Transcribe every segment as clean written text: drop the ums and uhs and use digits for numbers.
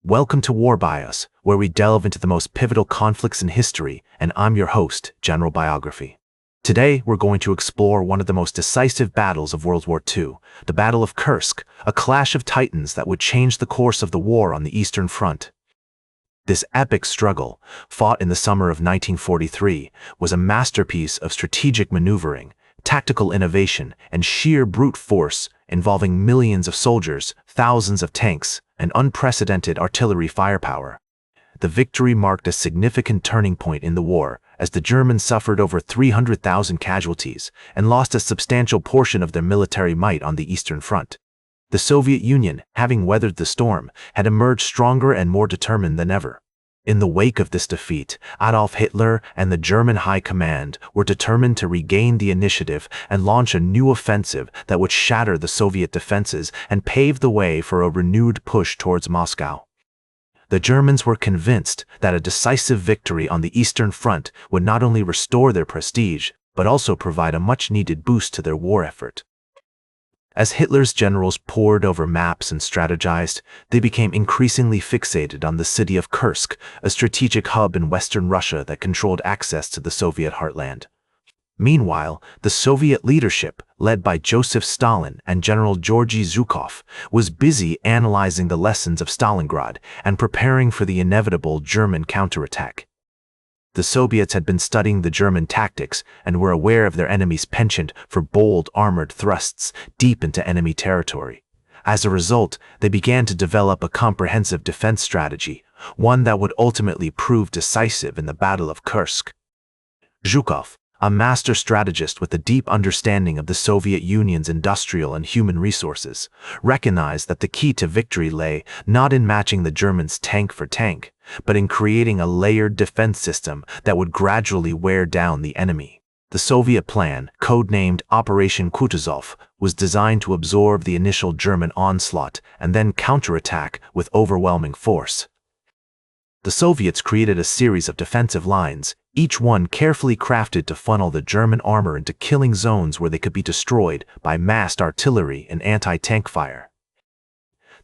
Welcome to War Bios, where we delve into the most pivotal conflicts in history, and I'm your host, General Biography. Today, we're going to explore one of the most decisive battles of World War II, the Battle of Kursk, a clash of titans that would change the course of the war on the Eastern Front. This epic struggle, fought in the summer of 1943, was a masterpiece of strategic maneuvering, tactical innovation, and sheer brute force, involving millions of soldiers, thousands of tanks, and unprecedented artillery firepower. The victory marked a significant turning point in the war, as the Germans suffered over 300,000 casualties and lost a substantial portion of their military might on the Eastern Front. The Soviet Union, having weathered the storm, had emerged stronger and more determined than ever. In the wake of this defeat, Adolf Hitler and the German High Command were determined to regain the initiative and launch a new offensive that would shatter the Soviet defenses and pave the way for a renewed push towards Moscow. The Germans were convinced that a decisive victory on the Eastern Front would not only restore their prestige, but also provide a much-needed boost to their war effort. As Hitler's generals pored over maps and strategized, they became increasingly fixated on the city of Kursk, a strategic hub in western Russia that controlled access to the Soviet heartland. Meanwhile, the Soviet leadership, led by Joseph Stalin and General Georgy Zhukov, was busy analyzing the lessons of Stalingrad and preparing for the inevitable German counterattack. The Soviets had been studying the German tactics and were aware of their enemy's penchant for bold armored thrusts deep into enemy territory. As a result, they began to develop a comprehensive defense strategy, one that would ultimately prove decisive in the Battle of Kursk. Zhukov, a master strategist with a deep understanding of the Soviet Union's industrial and human resources, recognized that the key to victory lay not in matching the Germans tank for tank, but in creating a layered defense system that would gradually wear down the enemy. The Soviet plan, codenamed Operation Kutuzov, was designed to absorb the initial German onslaught and then counterattack with overwhelming force. The Soviets created a series of defensive lines, each one carefully crafted to funnel the German armor into killing zones where they could be destroyed by massed artillery and anti-tank fire.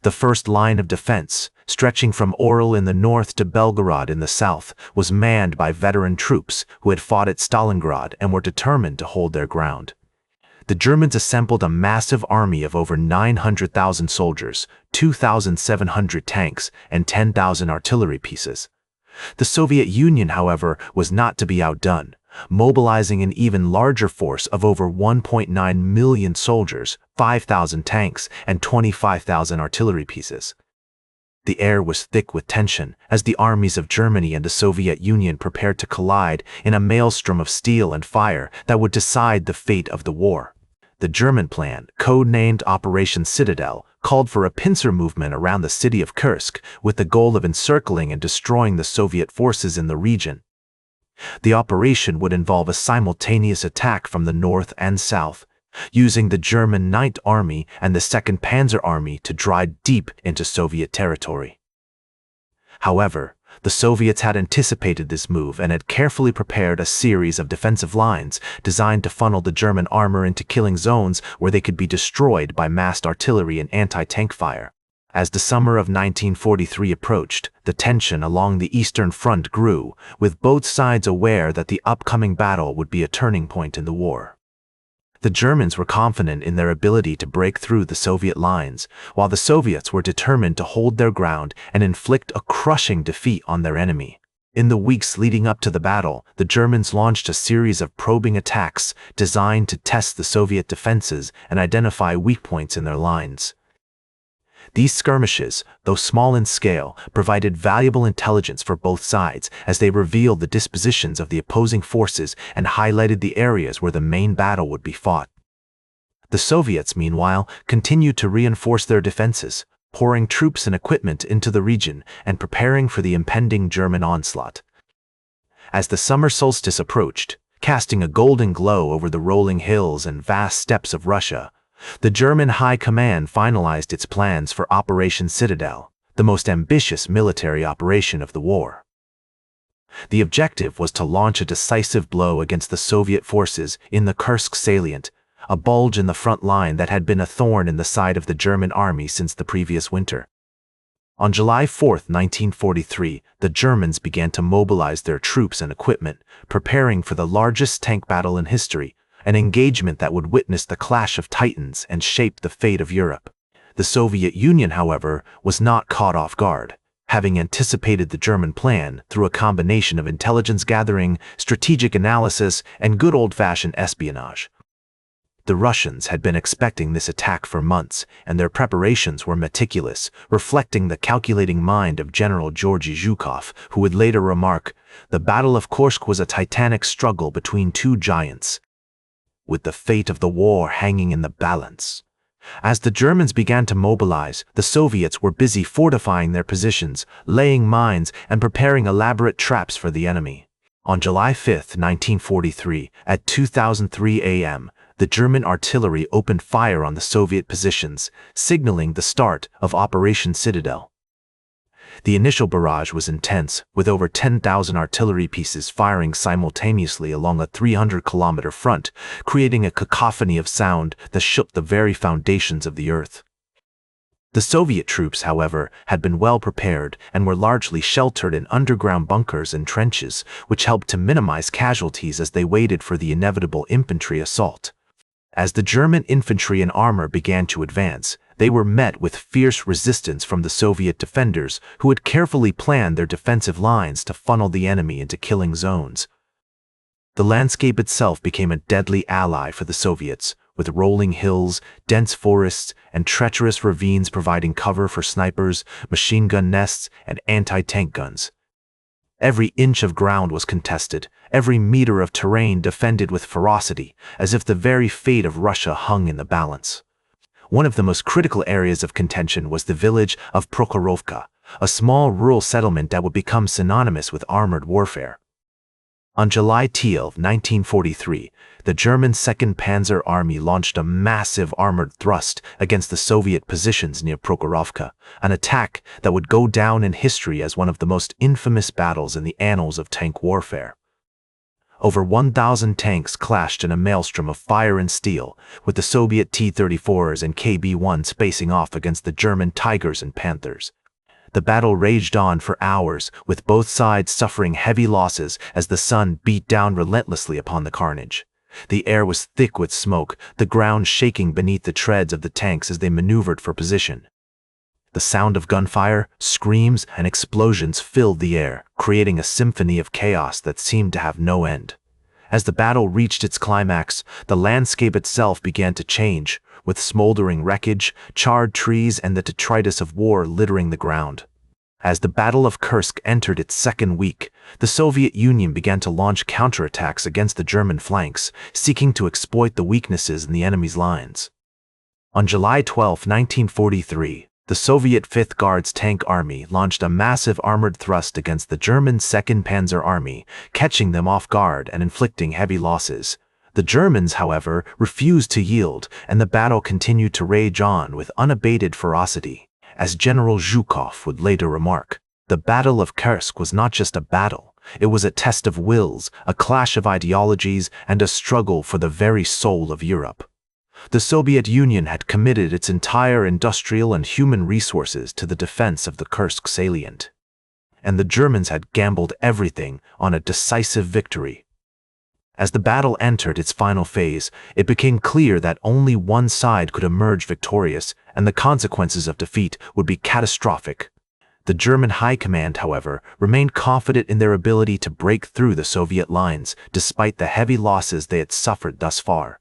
The first line of defense, stretching from Orel in the north to Belgorod in the south, was manned by veteran troops who had fought at Stalingrad and were determined to hold their ground. The Germans assembled a massive army of over 900,000 soldiers, 2,700 tanks, and 10,000 artillery pieces. The Soviet Union, however, was not to be outdone, mobilizing an even larger force of over 1.9 million soldiers, 5,000 tanks, and 25,000 artillery pieces. The air was thick with tension as the armies of Germany and the Soviet Union prepared to collide in a maelstrom of steel and fire that would decide the fate of the war. The German plan, codenamed Operation Citadel, called for a pincer movement around the city of Kursk with the goal of encircling and destroying the Soviet forces in the region. The operation would involve a simultaneous attack from the north and south, using the German Ninth Army and the Second Panzer Army to drive deep into Soviet territory. However, the Soviets had anticipated this move and had carefully prepared a series of defensive lines designed to funnel the German armor into killing zones where they could be destroyed by massed artillery and anti-tank fire. As the summer of 1943 approached, the tension along the Eastern Front grew, with both sides aware that the upcoming battle would be a turning point in the war. The Germans were confident in their ability to break through the Soviet lines, while the Soviets were determined to hold their ground and inflict a crushing defeat on their enemy. In the weeks leading up to the battle, the Germans launched a series of probing attacks designed to test the Soviet defenses and identify weak points in their lines. These skirmishes, though small in scale, provided valuable intelligence for both sides as they revealed the dispositions of the opposing forces and highlighted the areas where the main battle would be fought. The Soviets, meanwhile, continued to reinforce their defenses, pouring troops and equipment into the region and preparing for the impending German onslaught. As the summer solstice approached, casting a golden glow over the rolling hills and vast steppes of Russia, the German High Command finalized its plans for Operation Citadel, the most ambitious military operation of the war. The objective was to launch a decisive blow against the Soviet forces in the Kursk salient, a bulge in the front line that had been a thorn in the side of the German army since the previous winter. On July 4, 1943, the Germans began to mobilize their troops and equipment, preparing for the largest tank battle in history, an engagement that would witness the clash of titans and shape the fate of Europe. The Soviet Union, however, was not caught off guard, having anticipated the German plan through a combination of intelligence gathering, strategic analysis, and good old-fashioned espionage. The Russians had been expecting this attack for months, and their preparations were meticulous, reflecting the calculating mind of General Georgy Zhukov, who would later remark, "The Battle of Kursk was a titanic struggle between two giants, with the fate of the war hanging in the balance." As the Germans began to mobilize, the Soviets were busy fortifying their positions, laying mines, and preparing elaborate traps for the enemy. On July 5, 1943, at 2003 a.m., the German artillery opened fire on the Soviet positions, signaling the start of Operation Citadel. The initial barrage was intense, with over 10,000 artillery pieces firing simultaneously along a 300-kilometer front, creating a cacophony of sound that shook the very foundations of the earth. The Soviet troops, however, had been well prepared and were largely sheltered in underground bunkers and trenches, which helped to minimize casualties as they waited for the inevitable infantry assault. As the German infantry and armor began to advance, they were met with fierce resistance from the Soviet defenders, who had carefully planned their defensive lines to funnel the enemy into killing zones. The landscape itself became a deadly ally for the Soviets, with rolling hills, dense forests, and treacherous ravines providing cover for snipers, machine gun nests, and anti-tank guns. Every inch of ground was contested, every meter of terrain defended with ferocity, as if the very fate of Russia hung in the balance. One of the most critical areas of contention was the village of Prokhorovka, a small rural settlement that would become synonymous with armored warfare. On July 12, 1943, the German 2nd Panzer Army launched a massive armored thrust against the Soviet positions near Prokhorovka, an attack that would go down in history as one of the most infamous battles in the annals of tank warfare. Over 1,000 tanks clashed in a maelstrom of fire and steel, with the Soviet T-34s and KB-1 spacing off against the German Tigers and Panthers. The battle raged on for hours, with both sides suffering heavy losses as the sun beat down relentlessly upon the carnage. The air was thick with smoke, the ground shaking beneath the treads of the tanks as they maneuvered for position. The sound of gunfire, screams, and explosions filled the air, creating a symphony of chaos that seemed to have no end. As the battle reached its climax, the landscape itself began to change, with smoldering wreckage, charred trees, and the detritus of war littering the ground. As the Battle of Kursk entered its second week, the Soviet Union began to launch counterattacks against the German flanks, seeking to exploit the weaknesses in the enemy's lines. On July 12, 1943, the Soviet 5th Guards Tank Army launched a massive armored thrust against the German 2nd Panzer Army, catching them off guard and inflicting heavy losses. The Germans, however, refused to yield, and the battle continued to rage on with unabated ferocity. As General Zhukov would later remark, the Battle of Kursk was not just a battle, it was a test of wills, a clash of ideologies, and a struggle for the very soul of Europe. The Soviet Union had committed its entire industrial and human resources to the defense of the Kursk salient, and the Germans had gambled everything on a decisive victory. As the battle entered its final phase, it became clear that only one side could emerge victorious, and the consequences of defeat would be catastrophic. The German high command, however, remained confident in their ability to break through the Soviet lines, despite the heavy losses they had suffered thus far.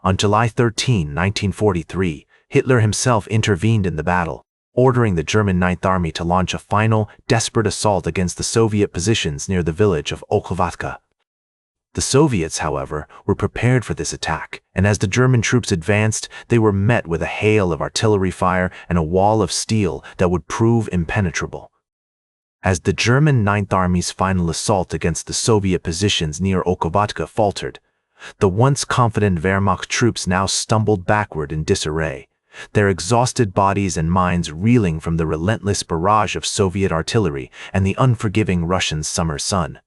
On July 13, 1943, Hitler himself intervened in the battle, ordering the German Ninth Army to launch a final, desperate assault against the Soviet positions near the village of Okhovatka. The Soviets, however, were prepared for this attack, and as the German troops advanced, they were met with a hail of artillery fire and a wall of steel that would prove impenetrable. As the German Ninth Army's final assault against the Soviet positions near Okhovatka faltered, the once confident Wehrmacht troops now stumbled backward in disarray, their exhausted bodies and minds reeling from the relentless barrage of Soviet artillery and the unforgiving Russian summer sun.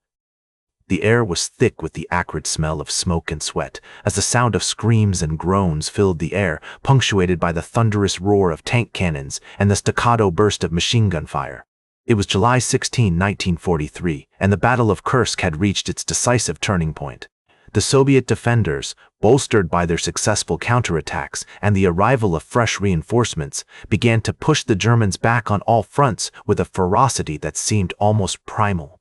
The air was thick with the acrid smell of smoke and sweat, as the sound of screams and groans filled the air, punctuated by the thunderous roar of tank cannons and the staccato burst of machine gun fire. It was July 16, 1943, and the Battle of Kursk had reached its decisive turning point. The Soviet defenders, bolstered by their successful counterattacks and the arrival of fresh reinforcements, began to push the Germans back on all fronts with a ferocity that seemed almost primal.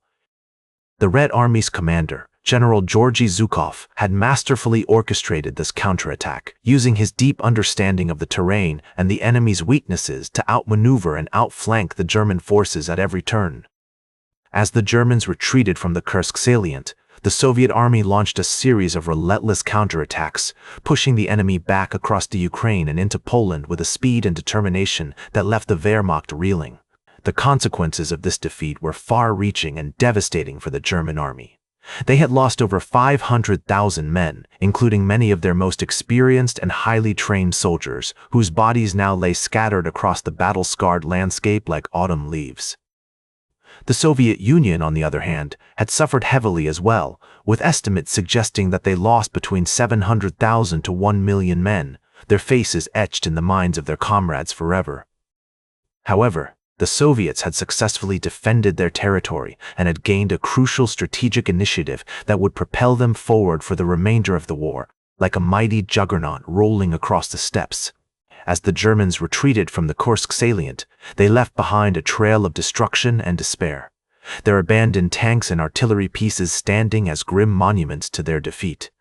The Red Army's commander, General Georgy Zhukov, had masterfully orchestrated this counterattack, using his deep understanding of the terrain and the enemy's weaknesses to outmaneuver and outflank the German forces at every turn. As the Germans retreated from the Kursk salient, the Soviet army launched a series of relentless counterattacks, pushing the enemy back across the Ukraine and into Poland with a speed and determination that left the Wehrmacht reeling. The consequences of this defeat were far-reaching and devastating for the German army. They had lost over 500,000 men, including many of their most experienced and highly trained soldiers, whose bodies now lay scattered across the battle-scarred landscape like autumn leaves. The Soviet Union, on the other hand, had suffered heavily as well, with estimates suggesting that they lost between 700,000 to 1 million men, their faces etched in the minds of their comrades forever. However, the Soviets had successfully defended their territory and had gained a crucial strategic initiative that would propel them forward for the remainder of the war, like a mighty juggernaut rolling across the steppes. As the Germans retreated from the Kursk salient, they left behind a trail of destruction and despair, their abandoned tanks and artillery pieces standing as grim monuments to their defeat.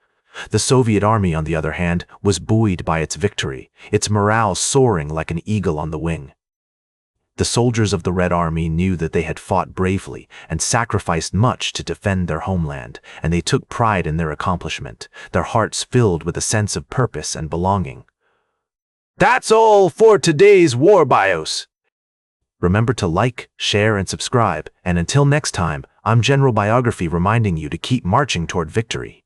The Soviet army, on the other hand, was buoyed by its victory, its morale soaring like an eagle on the wing. The soldiers of the Red Army knew that they had fought bravely and sacrificed much to defend their homeland, and they took pride in their accomplishment, their hearts filled with a sense of purpose and belonging. That's all for today's War Bios. Remember to like, share, and subscribe, and until next time, I'm General Biography reminding you to keep marching toward victory.